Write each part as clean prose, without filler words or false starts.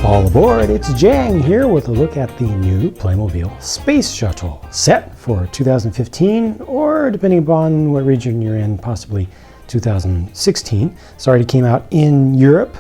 All aboard, it's Jang here with a look at the new Playmobil Space Shuttle, set for 2015, or depending upon what region you're in, possibly 2016. This already came out in Europe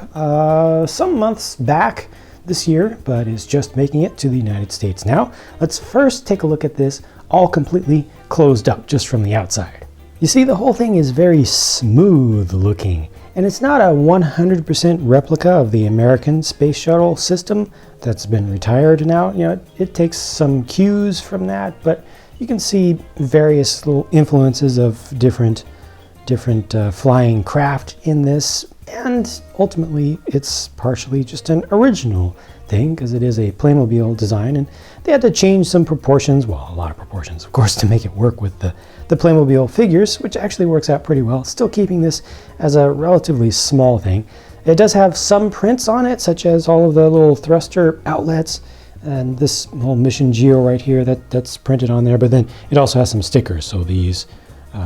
some months back this year, but is just making it to the United States now. Let's first take a look at this all completely closed up just from the outside. You see, the whole thing is very smooth looking, and it's not a 100% replica of the American Space Shuttle system that's been retired now. You know, it takes some cues from that, but you can see various little influences of different flying craft in this, and ultimately it's partially just an original thing because it is a Playmobil design, and they had to change some proportions, well, a lot of proportions of course, to make it work with the Playmobil figures, which actually works out pretty well, still keeping this as a relatively small thing. It does have some prints on it, such as all of the little thruster outlets and this whole Mission Geo right here that's printed on there, but then it also has some stickers. So these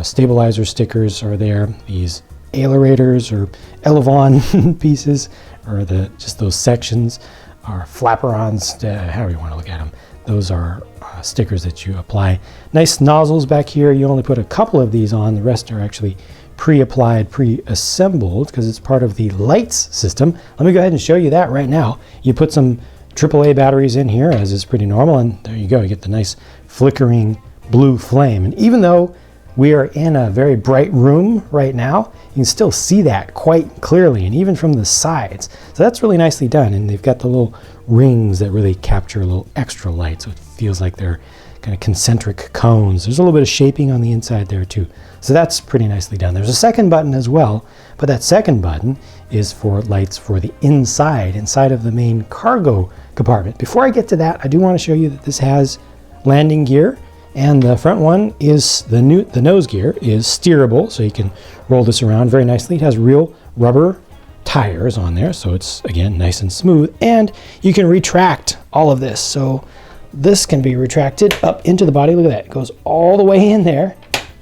stabilizer stickers are there, these ailerators or elevon pieces, or just those sections are flaperons, however you want to look at them. Those are stickers that you apply. Nice nozzles back here. You only put a couple of these on. The rest are actually pre-applied, pre-assembled, because it's part of the lights system. Let me go ahead and show you that right now. You put some AAA batteries in here, as is pretty normal, and there you go. You get the nice flickering blue flame. And even though we are in a very bright room right now, you can still see that quite clearly, and even from the sides. So that's really nicely done, and they've got the little rings that really capture a little extra light, so it feels like they're kind of concentric cones. There's a little bit of shaping on the inside there too. So that's pretty nicely done. There's a second button as well, but that second button is for lights for the inside of the main cargo compartment. Before I get to that, I do want to show you that this has landing gear. And the front one is the nose gear is steerable, so you can roll this around very nicely. It has real rubber tires on there, so it's, again, nice and smooth. And you can retract all of this. So this can be retracted up into the body. Look at that. It goes all the way in there.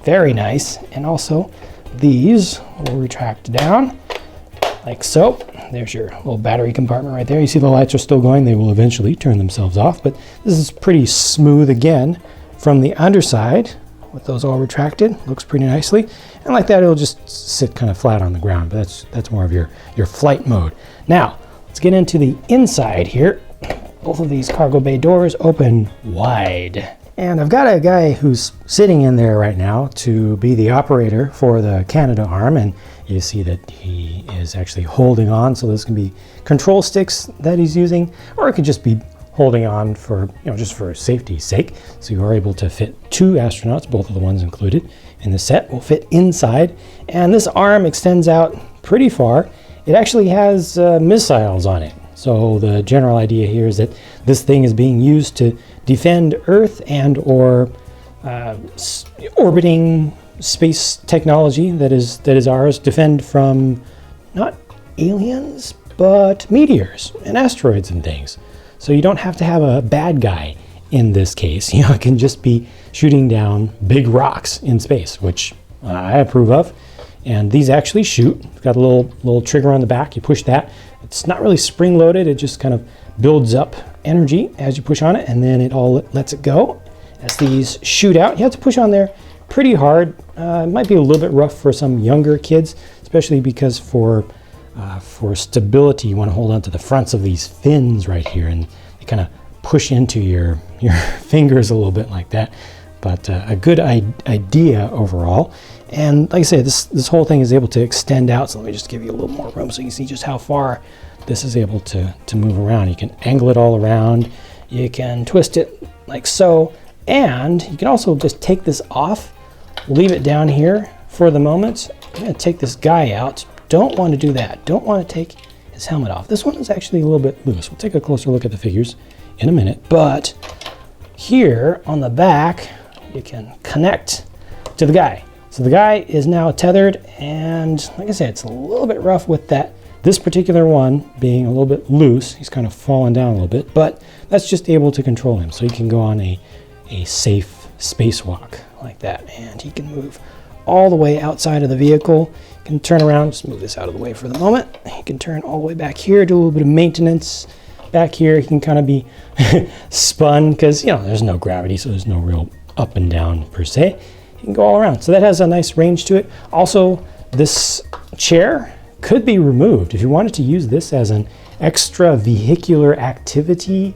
Very nice. And also these will retract down like so. There's your little battery compartment right there. You see the lights are still going. They will eventually turn themselves off, but this is pretty smooth again. From the underside, with those all retracted, looks pretty nicely. And like that, it'll just sit kind of flat on the ground, but that's more of your flight mode. Now, let's get into the inside here. Both of these cargo bay doors open wide. And I've got a guy who's sitting in there right now to be the operator for the Canada arm, and you see that he is actually holding on, so those can be control sticks that he's using, or it could just be holding on for, just for safety's sake. So you are able to fit two astronauts, both of the ones included in the set will fit inside. And this arm extends out pretty far. It actually has missiles on it. So the general idea here is that this thing is being used to defend Earth and or orbiting space technology that is ours, defend from not aliens, but meteors and asteroids and things. So you don't have to have a bad guy in this case. It can just be shooting down big rocks in space, which I approve of. And these actually shoot. It's got a little trigger on the back. You push that. It's not really spring loaded. It just kind of builds up energy as you push on it, and then it all lets it go as these shoot out. You have to push on there pretty hard. It might be a little bit rough for some younger kids, especially because for stability, you want to hold on to the fronts of these fins right here, and you kind of push into your fingers a little bit like that. But a good idea overall. And like I said, this whole thing is able to extend out. So let me just give you a little more room so you can see just how far this is able to move around. You can angle it all around. You can twist it like so. And you can also just take this off, leave it down here for the moment. I'm going to take this guy out. Don't want to do that. Don't want to take his helmet off. This one is actually a little bit loose. We'll take a closer look at the figures in a minute. But here on the back, you can connect to the guy. So the guy is now tethered, and like I said, it's a little bit rough with this particular one being a little bit loose. He's kind of fallen down a little bit, but that's just able to control him. So he can go on a safe spacewalk like that, and he can move all the way outside of the vehicle. You can turn around, just move this out of the way for the moment. You can turn all the way back here, do a little bit of maintenance. Back here, you can kind of be spun because, you know, there's no gravity, so there's no real up and down per se. You can go all around. So that has a nice range to it. Also, this chair could be removed. If you wanted to use this as an extra vehicular activity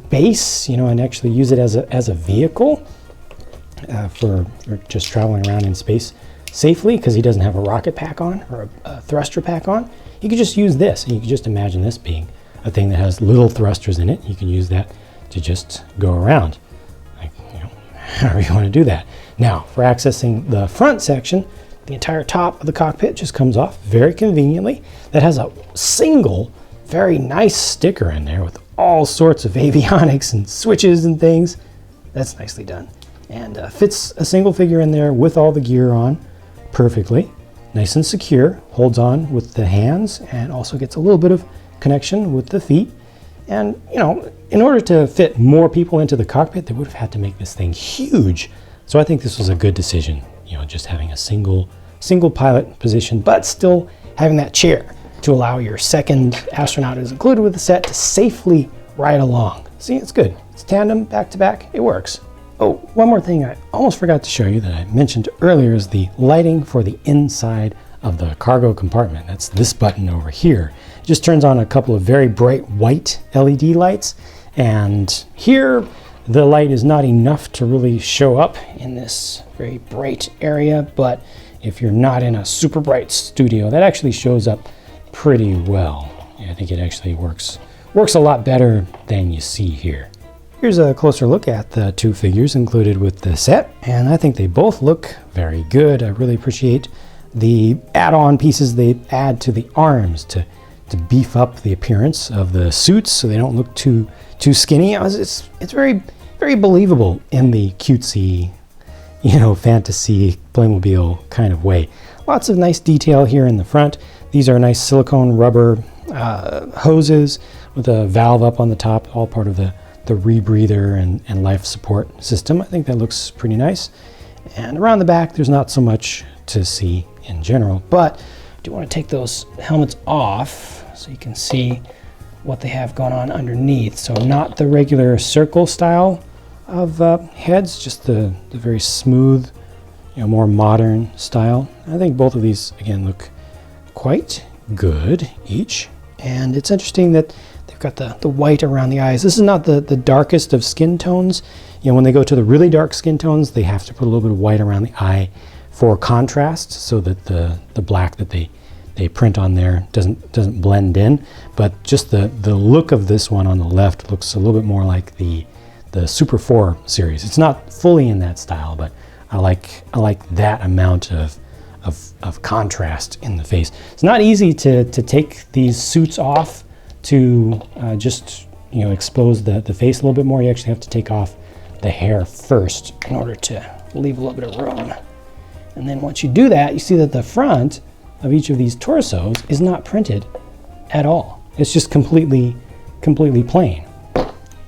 base, you know, and actually use it as a vehicle for just traveling around in space safely, because he doesn't have a rocket pack on or a thruster pack on, you could just use this. And you could just imagine this being a thing that has little thrusters in it. You can use that to just go around, like, you know, however you want to do that. Now, for accessing the front section, the entire top of the cockpit just comes off very conveniently. That has a single, very nice sticker in there with all sorts of avionics and switches and things. That's nicely done. And fits a single figure in there with all the gear on perfectly. Nice and secure, holds on with the hands, and also gets a little bit of connection with the feet. And, you know, in order to fit more people into the cockpit, they would have had to make this thing huge. So I think this was a good decision, you know, just having a single pilot position, but still having that chair to allow your second astronaut who's included with the set to safely ride along. See, it's good. It's tandem, back to back, it works. Oh, one more thing I almost forgot to show you that I mentioned earlier is the lighting for the inside of the cargo compartment. That's this button over here. It just turns on a couple of very bright white LED lights, and here the light is not enough to really show up in this very bright area, but if you're not in a super bright studio, that actually shows up pretty well. Yeah, I think it actually works a lot better than you see here. Here's a closer look at the two figures included with the set, and I think they both look very good. I really appreciate the add-on pieces they add to the arms to beef up the appearance of the suits so they don't look too skinny. It's very, very believable in the cutesy, you know, fantasy Playmobil kind of way. Lots of nice detail here in the front. These are nice silicone rubber hoses with a valve up on the top, all part of the rebreather and life support system. I think that looks pretty nice. And around the back, there's not so much to see in general, but I do want to take those helmets off so you can see what they have going on underneath. So not the regular circle style of heads, just the very smooth, you know, more modern style. I think both of these, again, look quite good each. And it's interesting that they've got the white around the eyes. This is not the darkest of skin tones. You know, when they go to the really dark skin tones, they have to put a little bit of white around the eye for contrast, so that the black that they print on there doesn't blend in. But just the look of this one on the left looks a little bit more like the Super 4 series. It's not fully in that style, but I like that amount of contrast in the face. It's not easy to take these suits off to just, you know, expose the face a little bit more. You actually have to take off the hair first in order to leave a little bit of room. And then once you do that, you see that the front of each of these torsos is not printed at all. It's just completely plain.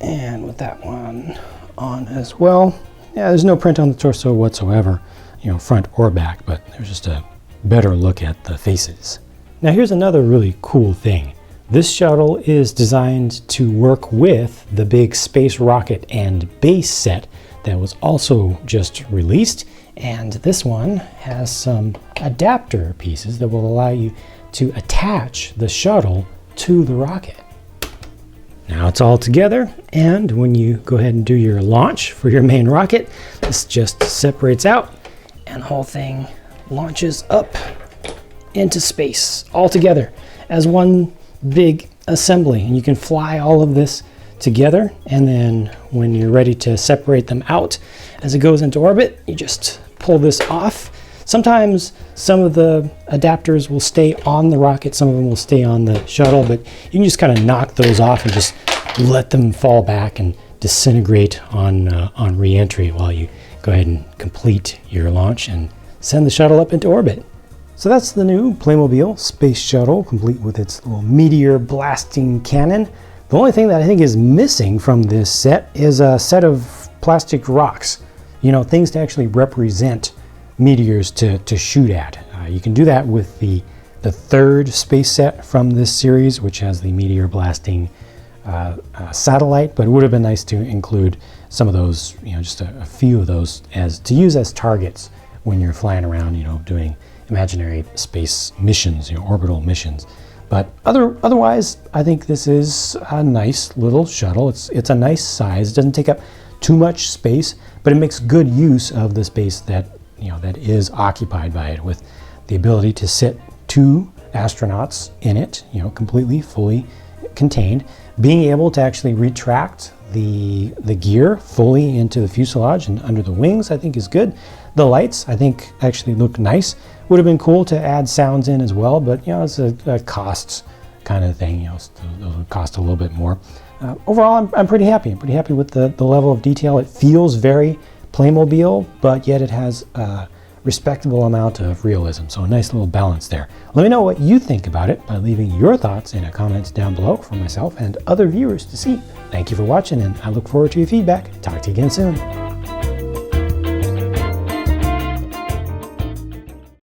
And with that one on as well, yeah, there's no print on the torso whatsoever, you know, front or back, but there's just a better look at the faces. Now here's another really cool thing. This shuttle is designed to work with the big space rocket and base set that was also just released, and this one has some adapter pieces that will allow you to attach the shuttle to the rocket. Now it's all together, and when you go ahead and do your launch for your main rocket, this just separates out and the whole thing launches up into space all together as one big assembly. And you can fly all of this together, and then when you're ready to separate them out as it goes into orbit, you just pull this off. Sometimes some of the adapters will stay on the rocket, some of them will stay on the shuttle, but you can just kind of knock those off and just let them fall back and disintegrate on re-entry while you go ahead and complete your launch and send the shuttle up into orbit. So that's the new Playmobil Space Shuttle, complete with its little meteor blasting cannon. The only thing that I think is missing from this set is a set of plastic rocks. You know, things to actually represent meteors to shoot at. You can do that with the third space set from this series, which has the meteor blasting satellite, but it would have been nice to include some of those, just a few of those to use as targets when you're flying around, doing imaginary space missions, orbital missions. But otherwise, I think this is a nice little shuttle. It's a nice size. It doesn't take up too much space, but it makes good use of the space that that is occupied by it, with the ability to sit 2 astronauts in it, completely, fully contained. Being able to actually retract the gear fully into the fuselage and under the wings, I think is good. The lights, I think, actually look nice. Would have been cool to add sounds in as well, but it's a costs kind of thing. Those would cost a little bit more. Overall, I'm pretty happy. I'm pretty happy with the level of detail. It feels very Playmobil, but yet it has a respectable amount of realism. So a nice little balance there. Let me know what you think about it by leaving your thoughts in a comment down below for myself and other viewers to see. Thank you for watching, and I look forward to your feedback. Talk to you again soon.